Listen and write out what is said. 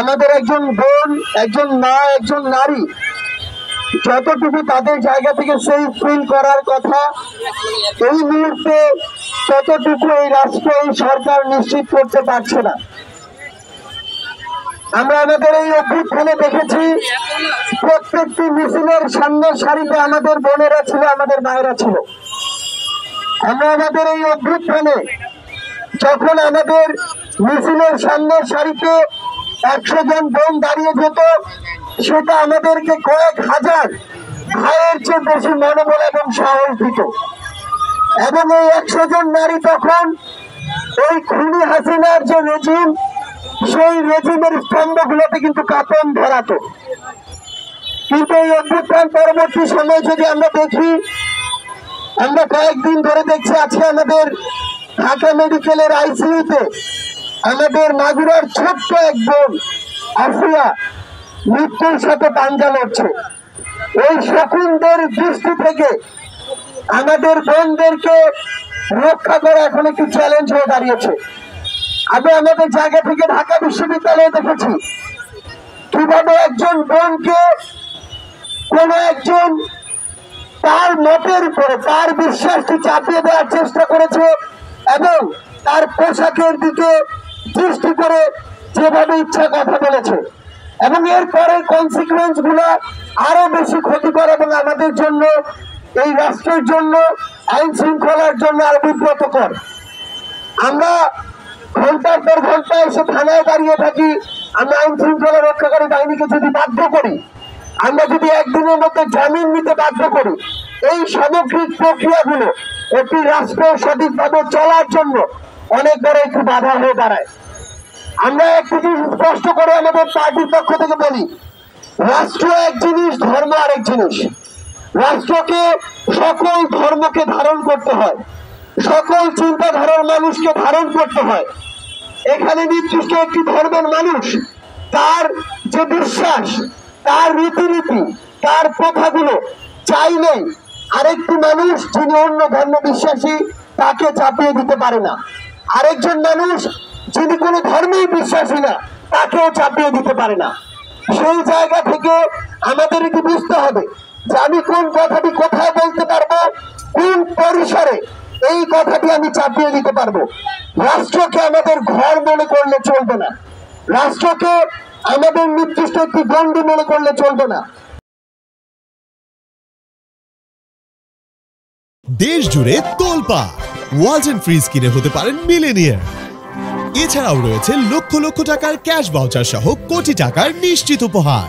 আমাদের একজন বোন, একজন মা, একজন নারী যতটুকু তাদের জায়গা থেকে সেই ফিল করার কথা এই মুহূর্তে ততটুকু এই রাষ্ট্র, এই সরকার নিশ্চিত করতে পারছে না। আমরা আমাদের এই অভ্যুত্থানে দেখেছি প্রত্যেকটি মিছিলের সামনের সারিতে আমাদের বোনেরা ছিল, আমাদের মায়েরা ছিল। আমরা আমাদের এই অভ্যুত্থানে যখন আমাদের মিছিলের সামনের সারিতে 100 জন বোন দাঁড়িয়ে যেত, সেটা আমাদেরকে কয়েক হাজার ভাইয়ের চেয়ে বেশি মনোবল এবং সাহস দিত। এবং এই 100 জন নারী তখন ওই খুনি হাসিনার যে রেজিম, সেই রেজিমের স্তম্ভগুলোতে কিন্তু কাঁপন ধরাতো। কিন্তু এই অভ্যুত্থান পরবর্তী সময় যদি আমরা দেখি, আমরা কয়েকদিন ধরে দেখছি আজকে আমাদের ঢাকা মেডিকেলের আইসিইউতে আমাদের মাগুরার ছোট্ট এক বোন আফিয়া মৃত্যুর সাথে পাঞ্জা লড়ছে। ওই শকুনদের দৃষ্টি থেকে আমাদের বোনদেরকে রক্ষা করা এখন একটি চ্যালেঞ্জ হয়ে দাঁড়িয়েছে। আমি আমাদের জায়গা থেকে ঢাকা বিশ্ববিদ্যালয়ে দেখেছি কিভাবে একজন বোনকে কোন একজন তার মতের উপরে তার বিশ্বাসটি চাপিয়ে দেওয়ার চেষ্টা করেছে এবং তার পোশাকের দিকে দৃষ্টি করে যেভাবে ইচ্ছা কথা বলেছে, এবং এর পরের কনসিকুয়েন্স গুলো আরো বেশি ক্ষতিকর এবং আমাদের জন্য, এই রাষ্ট্রের জন্য, আইন শৃঙ্খলার জন্য আরো বিব্রতকর। আমরা ঘন্টার পর ঘন্টা এসে থানায় দাঁড়িয়ে থাকি, আমরা আইন শৃঙ্খলা রক্ষাকারী বাহিনীকে যদি বাধ্য করি, আমরা যদি একদিনের মধ্যে জামিন নিতে বাধ্য করি, এই সামগ্রিক প্রক্রিয়াগুলো একটি রাষ্ট্র সঠিকভাবে চলার জন্য অনেক বড় একটি বাধা হয়ে দাঁড়ায়। আমরা একটি জিনিস স্পষ্ট করে আমাদের পার্টির পক্ষ থেকে বলি, রাষ্ট্র এক জিনিস, ধর্ম আরেক জিনিস। রাষ্ট্রকে সকল ধর্মকে ধারণ করতে হয়, সকল চিন্তাধারার মানুষকে ধারণ করতে হয়। এখানে নির্দিষ্ট একটি ধর্মের মানুষ তার যে বিশ্বাস, তার রীতিনীতি, তার প্রথাগুলো চাইলেই আরেকটি মানুষ যিনি অন্য ধর্ম বিশ্বাসী তাকে চাপিয়ে দিতে পারে না। আরেকজন মানুষ যিনি কোনো ধর্মেই বিশ্বাসী না তাকেও চাপিয়ে দিতে পারে না। সেই জায়গা থেকে আমাদেরকে বুঝতে হবে যে আমি কোন কথাটি কোথায় বলতে পারবো, কোন পরিসরে এই কথাটি আমি চাপিয়ে দিতে পারবো। রাষ্ট্রকে আমাদের ঘর মনে করলে চলবে না, রাষ্ট্রকে আমাদের নির্দিষ্ট একটি গণ্ডি মনে করলে চলবে না। দেশ জুড়ে তোলপাড়, ওয়ালটন ফ্রিজ কিনে হতে পারেন মিলেনিয়ার। এছাড়াও রয়েছে লক্ষ লক্ষ টাকার ক্যাশ ভাউচার সহ কোটি টাকার নিশ্চিত উপহার।